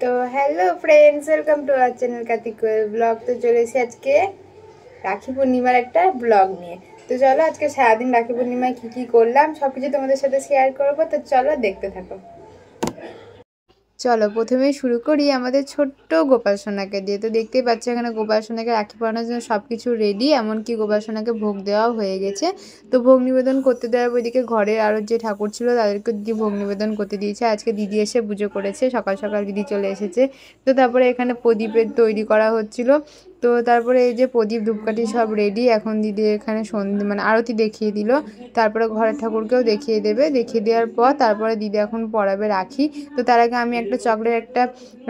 तो hello friends, welcome to our channel Kartik blog. तो चले आज के राखी पूर्णिमार एक ब्लॉग निये। तो चलो आज के सारा दिन राखी पूर्णिमाय की करलाम सबकिछु तोमादेर साथे शेयर करब। तो चलो देखते थाको। चलो प्रथमेই शुरू करी आमादेर छोट्ट गोपाल सोनाके दिए। तो देखतेই পাচ্ছ এখানে গোপাল সোনাকে রাখি পরানোর জন্য সবকিছু রেডি, এমনকি গোপাল সোনাকে ভোগ দেওয়াও হয়ে গেছে। তো ভোগ নিবেদন করতে দেওয়ার ওইদিকে ঘরের আরও যে ঠাকুর ছিল তাদেরকে দিদি ভোগ নিবেদন করতে দিয়েছে। আজকে দিদি এসে পুজো করেছে, সকাল সকাল দিদি চলে এসেছে। তো তারপরে এখানে প্রদীপের তৈরি করা হচ্ছিল। তো তারপরে এই যে প্রদীপ ধূপকাঠি সব রেডি। এখন দিদি এখানে সন্ধে মানে আরতি দেখিয়ে দিল, তারপরে ঘরের ঠাকুরকেও দেখিয়ে দেবে। দেখিয়ে দেওয়ার পর তারপরে দিদি এখন পরাবে রাখি। তো তার আগে আমি একটা চকলেট একটা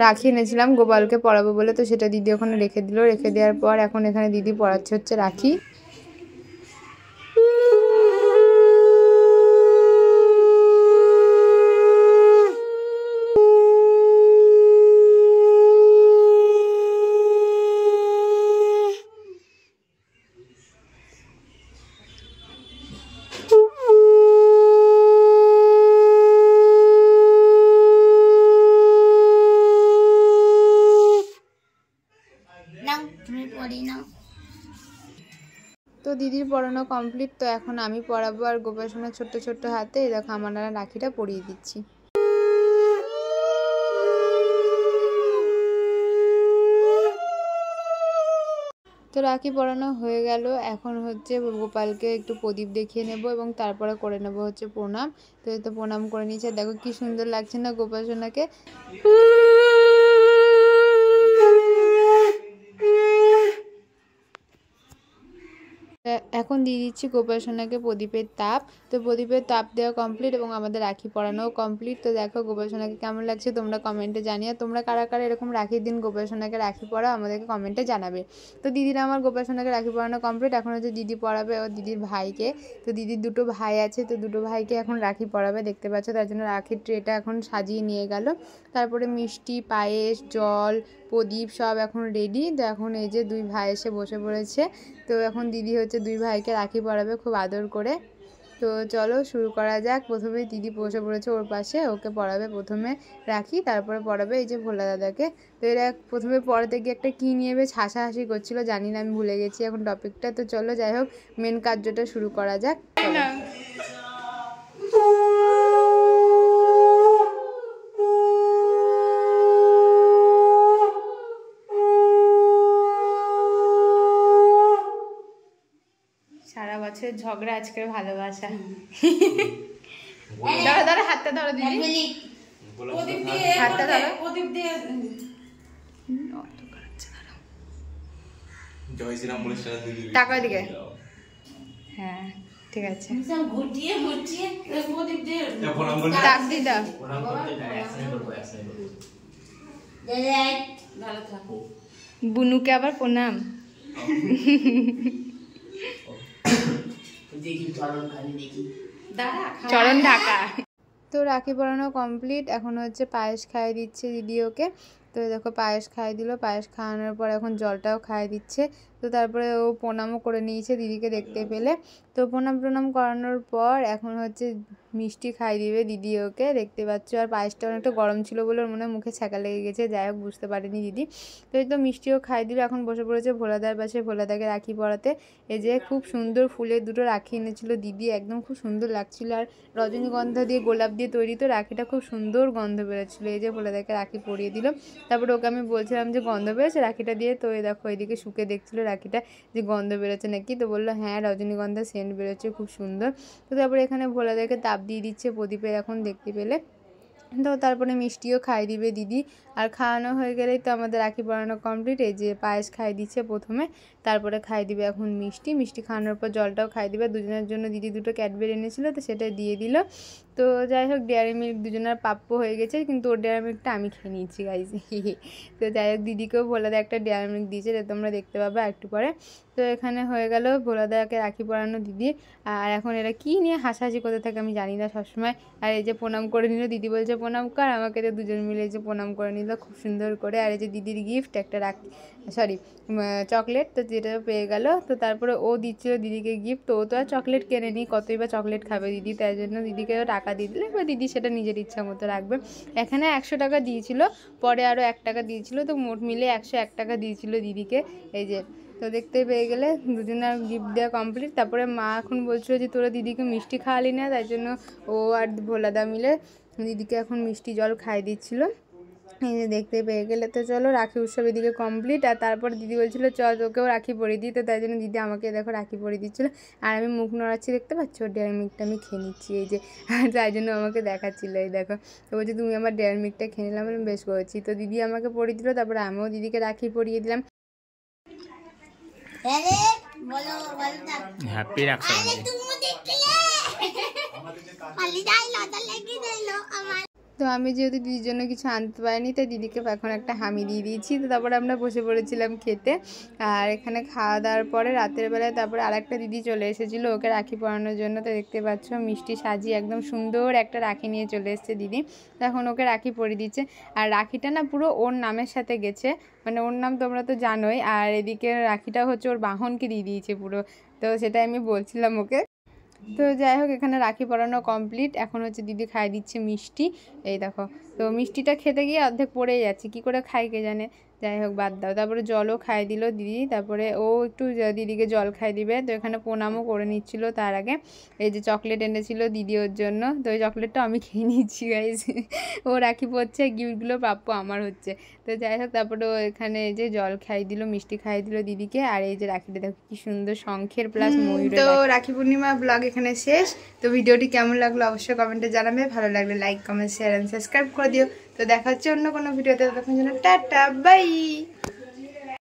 রাখি এনেছিলাম গোপালকে পরাবো বলে, তো সেটা দিদি ওখানে রেখে দিল। রেখে দেওয়ার পর এখন এখানে দিদি পরাচ্ছে হচ্ছে রাখি। তো দিদির পরানো কমপ্লিট। তো এখন আমি পরাবো আর গোপাল সোনার ছোট্ট ছোট্ট হাতে দেখো আমার রাখিটা পরিয়ে দিচ্ছি। তো রাখি পরানো হয়ে গেল। এখন হচ্ছে গোপালকে একটু প্রদীপ দেখিয়ে নেব এবং তারপরে করে নেব হচ্ছে প্রণাম। তো এই তো প্রণাম করে নিয়েছে, দেখো কি সুন্দর লাগছে না গোপাল সোনাকে। এখন দিয়ে দিচ্ছি গোপাল সোনাকে প্রদীপের তাপ। তো প্রদীপের তাপ দেওয়া কমপ্লিট এবং আমাদের রাখি পরানোও কমপ্লিট। তো দেখো গোপাল সোনাকে কেমন লাগছে তোমরা কমেন্টে জানিও। তোমরা কারা কারা এরকম রাখির দিন গোপাল সোনাকে রাখি পরাও আমাদেরকে কমেন্টে জানাবে। তো দিদিরা আমার গোপাল সোনাকে রাখি পরানো কমপ্লিট। এখন হচ্ছে দিদি পরাবে ও দিদির ভাইকে। তো দিদির দুটো ভাই আছে, তো দুটো ভাইকে এখন রাখি পরাবে দেখতে পাচ্ছ। তার জন্য রাখির ট্রেটা এখন সাজিয়ে নিয়ে গেল। তারপরে মিষ্টি, পায়েস, জল, প্রদীপ সব এখন রেডি। তো এখন এই যে দুই ভাই এসে বসে পড়েছে। তো এখন দিদি হচ্ছে দুই ভাইকে রাখি পরাবে খুব আদর করে। তো চলো শুরু করা যাক। প্রথমে দিদি বসে পড়েছে ওর পাশে, ওকে পরাবে প্রথমে রাখি, তারপরে পরাবে এই যে ভোলা দাদাকে। তো এরা প্রথমে পড়াতে গিয়ে একটা কী নিয়ে বেশ হাসাহাসি করছিল, জানি না, আমি ভুলে গেছি এখন টপিকটা। তো চলো যাই হোক মেন কার্যটা শুরু করা যাক। সারা বছর ঝগড়া আজকের ভালোবাসা। ধরো ধরো হাতটা ধরো দিদি, হাতটা ধরো। টাকা দিকে, হ্যাঁ ঠিক আছে। বুনুকে আবার প্রণাম। চরণ ঢাকা। তো রাখি পরানো কমপ্লিট। এখন হচ্ছে পায়েস খাইয়ে দিচ্ছে দিদি ওকে। তো দেখো পায়েস খাইয়ে দিল। পায়েস খাওয়ানোর পর এখন জলটাও খাইয়ে দিচ্ছে। তো তারপরে ও প্রণামও করে নিয়েছে দিদিকে দেখতে পেলে। তো প্রণাম করানোর পর এখন হচ্ছে মিষ্টি খাইয়ে দিবে দিদি ওকে, দেখতে পাচ্ছ। আর পায়েসটা অনেকটা গরম ছিল বলে ওর মনে মুখে ছ্যাঁকা লেগে গেছে, যাই হোক বুঝতে পারেনি দিদি। তো এই তো মিষ্টিও খাইয়ে দিল। এখন বসে পড়েছে ভোলাদার পাশে ভোলাদাকে রাখি পরাতে। এই যে খুব সুন্দর ফুলের দুটো রাখি এনেছিল দিদি, একদম খুব সুন্দর লাগছিল। আর রজনীগন্ধা দিয়ে গোলাপ দিয়ে তৈরি, তো রাখিটা খুব সুন্দর গন্ধ বেরোচ্ছিলো। এই যে ভোলাদাকে রাখি পরিয়ে দিল। তারপরে ওকে আমি বলছিলাম যে গন্ধ বেরোচ্ছে রাখিটা দিয়ে। তো এই দেখো এদিকে শুকে দেখছিলো রাখিটা যে গন্ধ বেরোচ্ছে নাকি। তো বললো হ্যাঁ রজনীগন্ধা সেন্ট বেরোচ্ছে খুব সুন্দর। তো তারপরে এখানে ভোলাদাকে তাপ দিয়ে দিচ্ছে প্রদীপের এখন দেখতে পেলে। তো তারপরে মিষ্টিও খাইয়ে দিবে দিদি। আর খাওয়ানো হয়ে গেলেই তো আমাদের রাখি পরানো কমপ্লিট। এই যে পায়েস খাইয়ে দিচ্ছে প্রথমে, তারপরে খাইয়ে দিবে এখন মিষ্টি। মিষ্টি খাওয়ানোর পর জলটাও খাইয়ে দিবে। দুজনের জন্য দিদি দুটো ক্যাডবেরি এনেছিল, তো সেটা দিয়ে দিল। তো যাই হোক ডেয়ারি মিল্ক দুজনের প্রাপ্য হয়ে গেছে, কিন্তু ওর ডেয়ারি মিল্কটা আমি খেয়ে নিয়েছি গাইজ। তো যাই হোক দিদিকেও ভোলাদা একটা ডেয়ারি মিল্ক দিয়েছে, যেটা তোমরা দেখতে পাবে একটু পরে। তো এখানে হয়ে গেল ভোলাদাকে রাখি পরানো দিদি। আর এখন এরা কী নিয়ে হাসাহাসি করতে থাকে আমি জানি না সবসময়। আর এই যে প্রণাম করে নিল, দিদি বলছে প্রণাম কর আমাকে। তো দুজন মিলে এই যে প্রণাম করে নিল খুব সুন্দর করে। আর এই যে দিদির গিফট একটা চকলেট, তো যেটা পেয়ে গেল। তো তারপরে ও দিচ্ছিল দিদিকে গিফট। তো ও তো আর চকলেট কেনেনি, কতই বা চকলেট খাবে দিদি, তাই জন্য দিদিকেও টাকা টাকা দিয়ে দিলে এবার দিদি সেটা নিজের ইচ্ছা মতো রাখবে। এখানে 100 টাকা দিয়েছিল, পরে আরও 1 টাকা দিয়েছিল, তো মোট মিলে 101 টাকা দিয়েছিল দিদিকে। এই যে তো দেখতে পেয়ে গেলে দুজনের গিফট দেওয়া কমপ্লিট। তারপরে মা এখন বলছিল যে তোরা দিদিকে মিষ্টি খাওয়ালি না, তাই জন্য ও আর ভোলাদা মিলে দিদিকে এখন মিষ্টি জল খাইয়ে দিচ্ছিলো। এই যে দেখতে পেয়ে গেলে। তো চলো রাখি উৎসব এদিকে কমপ্লিট। আর তারপর দিদি বলছিল চল তোকেও রাখি পরিয়ে দিই, তো তাই জন্য দিদি আমাকে দেখো রাখি পরিয়ে দিচ্ছিলো। আর আমি মুখ নড়াচ্ছি দেখতে পাচ্ছ, ডেয়ারি মিল্কটা আমি খেয়ে নিচ্ছি এই যে, তাই জন্য আমাকে দেখাচ্ছিলো। এই দেখো, তো বলছি তুমি আমার ডেয়ারি মিল্কটা খেয়ে নিলাম, আমি বেশ করেছি। তো দিদি আমাকে পরিয়ে দিল, তারপরে আমিও দিদিকে রাখি পরিয়ে দিলাম। হ্যাপি রক্ষাবন্ধন। তো আমি যেহেতু দিদির জন্য কিছু আনতে পারিনি, তাই দিদিকে এখন একটা হামি দিয়ে দিয়েছি। তো তারপরে আমরা বসে পড়েছিলাম খেতে। আর এখানে খাওয়া দাওয়ার পরে রাতের বেলায় তারপরে আরেকটা দিদি চলে এসেছিলো ওকে রাখি পরানোর জন্য। তো দেখতে পাচ্ছ মিষ্টি সাজিয়ে একদম সুন্দর একটা রাখি নিয়ে চলে এসেছে দিদি। তো এখন ওকে রাখি পরিয়ে দিচ্ছে। আর রাখিটা না পুরো ওর নামের সাথে গেছে, মানে ওর নাম তোমরা তো জানোই। আর এদিকে রাখিটা হচ্ছে ওর বাহনকে দিয়ে দিয়েছে পুরো, তো সেটাই আমি বলছিলাম ওকে। তো যাই হোক, এখানে রাখি পরানো কমপ্লিট। এখন হচ্ছে দিদি খাইয়ে দিচ্ছে মিষ্টি। এই দেখো, তো মিষ্টিটা খেতে গিয়ে অর্ধেক পড়েই যাচ্ছে, কী করে খাই কে জানে। যাই হোক বাদ দাও। তারপরে জলও খাইয়ে দিল দিদি, তারপরে ও একটু দিদিকে জল খাইয়ে দিবে। তো এখানে প্রণামও করে নিচ্ছিল তার আগে। এই যে চকলেট এনেছিল দিদি ওর জন্য, তো ওই চকলেটটা আমি খেয়ে নিচ্ছি গাইস। ও রাখি পড়ছে, গিফটগুলো প্রাপ্য আমার হচ্ছে। তো যাই হোক, তারপরে ও এখানে এই যে জল খাইয়ে দিল, মিষ্টি খাইয়ে দিল দিদিকে। আর এই যে রাখিটা দেখো কি সুন্দর শঙ্খের প্লাস ময়ূরের। তো রাখি পূর্ণিমা ব্লগ এখানে শেষ। তো ভিডিওটি কেমন লাগলো অবশ্যই কমেন্টে জানাবে। ভালো লাগলে like, comment, share and subscribe করে দিও। তো দেখা হচ্ছে অন্য কোনো ভিডিওতে, ততক্ষণ জন্য টাটা বাই।